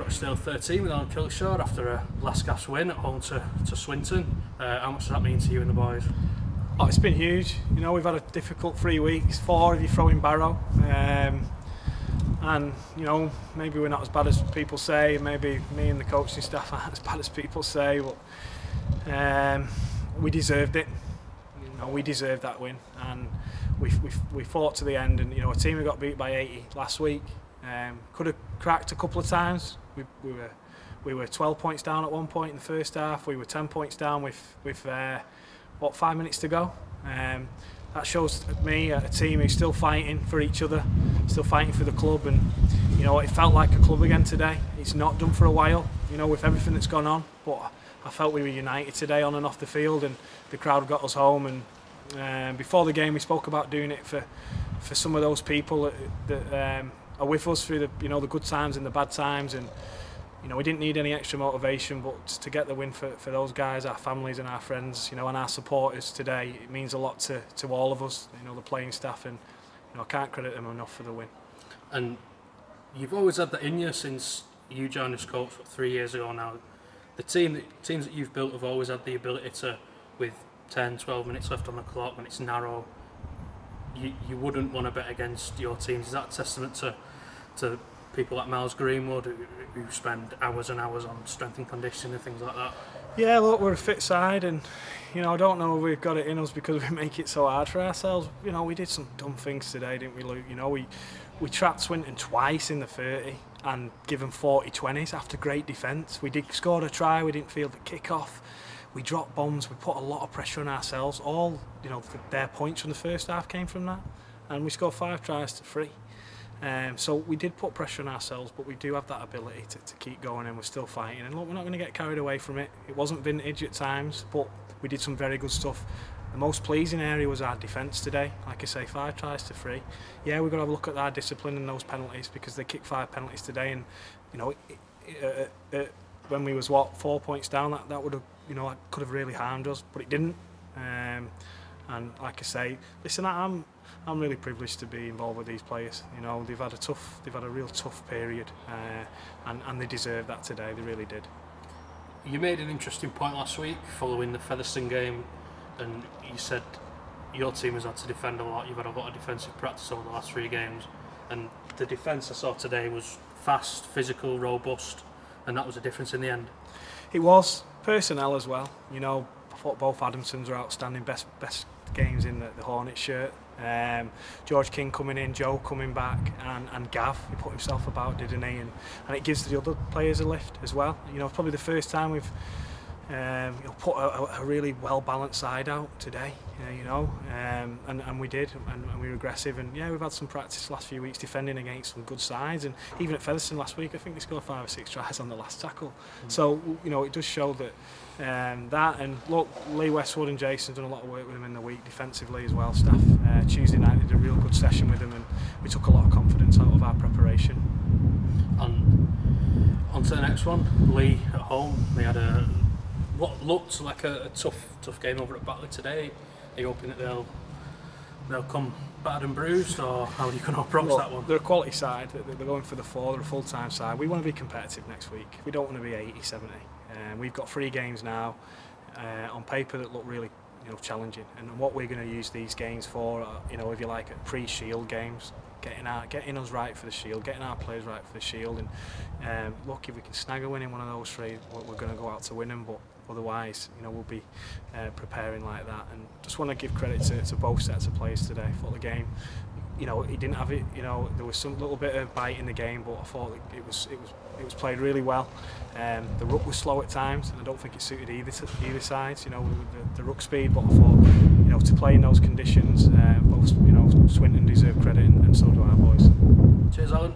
we're still 13 with Alan Kilshore after a last gasp win at home to Swinton. How much does that mean to you and the boys? Oh, it's been huge. You know, we've had a difficult 3 weeks, 4 if you throw in Barrow. And, you know, maybe we're not as bad as people say, maybe me and the coaching staff aren't as bad as people say, but we deserved it. You know, we deserved that win, and we fought to the end. And, you know, a team who got beat by 80 last week could have cracked a couple of times. We were 12 points down at one point in the first half. We were 10 points down with 5 minutes to go. That shows me a team who's still fighting for each other, still fighting for the club, and you know, it felt like a club again today. It's not done for a while, you know, with everything that's gone on, but I felt we were united today on and off the field, and the crowd got us home. And before the game we spoke about doing it for some of those people that are with us through the, you know, the good times and the bad times. And you know, we didn't need any extra motivation, but to get the win for those guys, our families and our friends, you know, and our supporters today, it means a lot to all of us, you know, the playing staff, and you know, I can't credit them enough for the win. And you've always had that in you since you joined as coach 3 years ago now. The teams that you've built have always had the ability to, with 10, 12 minutes left on the clock when it's narrow, you wouldn't want to bet against your teams. Is that a testament to people like Miles Greenwood who spend hours and hours on strength and conditioning and things like that? Yeah, look, we're a fit side, and you know, I don't know if we've got it in us because we make it so hard for ourselves. You know, we did some dumb things today, didn't we, Luke? You know, we trapped Swinton twice in the 30 and given 40-20s after great defence. We did score a try, we didn't field the kick-off, we dropped bombs, we put a lot of pressure on ourselves. All, you know, their points from the first half came from that, and we scored 5 tries to 3. So we did put pressure on ourselves, but we do have that ability to keep going, and we're still fighting. And look, we're not going to get carried away from it. It wasn't vintage at times, but we did some very good stuff. The most pleasing area was our defence today. Like I say, 5 tries to 3. Yeah, we've got to have a look at our discipline and those penalties, because they kicked 5 penalties today, and you know, when we was 4 points down, that would have, you know, that could have really harmed us, but it didn't. And like I say, listen, I'm really privileged to be involved with these players. You know, they've had a real tough period, and they deserve that today. They really did. You made an interesting point last week following the Featherstone game, and you said your team has had to defend a lot. You've had a lot of defensive practice over the last 3 games, and the defence I saw today was fast, physical, robust, and that was a difference in the end. It was personnel as well. You know, I thought both Adamsons were outstanding, best games in the Hornets shirt. George King coming in, Joe coming back, and Gav, he put himself about, didn't he? And it gives the other players a lift as well. You know, probably the first time we've you know, put a really well balanced side out today. You know, and we did, and we were aggressive. And yeah, we've had some practice the last few weeks defending against some good sides. And even at Featherstone last week, I think they scored 5 or 6 tries on the last tackle. So you know, it does show that. That, and look, Lee Westwood and Jason's done a lot of work with him in the week defensively as well. Staff Tuesday night did a real good session with him, and we took a lot of confidence out of our preparation. On to the next one, Lee at home. They had what looked like a tough game over at Batley today. Are you hoping that they'll come battered and bruised, or how are you going to approach that one? They're a quality side. They're going for the 4. They're a full-time side. We want to be competitive next week. We don't want to be 80, 70. We've got 3 games now on paper that look really, you know, challenging, and what we're going to use these games for, you know, if you like, pre-Shield games, getting us right for the Shield, getting our players right for the Shield. And look, if we can snag a win in one of those 3, we're going to go out to win them. But otherwise, you know, we'll be preparing like that. And just want to give credit to both sets of players today for the game. You know, he didn't have it. You know, there was some little bit of bite in the game, but I thought it was played really well. The ruck was slow at times, and I don't think it suited either sides. You know, with the ruck speed. But I thought, you know, to play in those conditions, both, you know, Swinton deserve credit, and so do our boys. Cheers, Alan.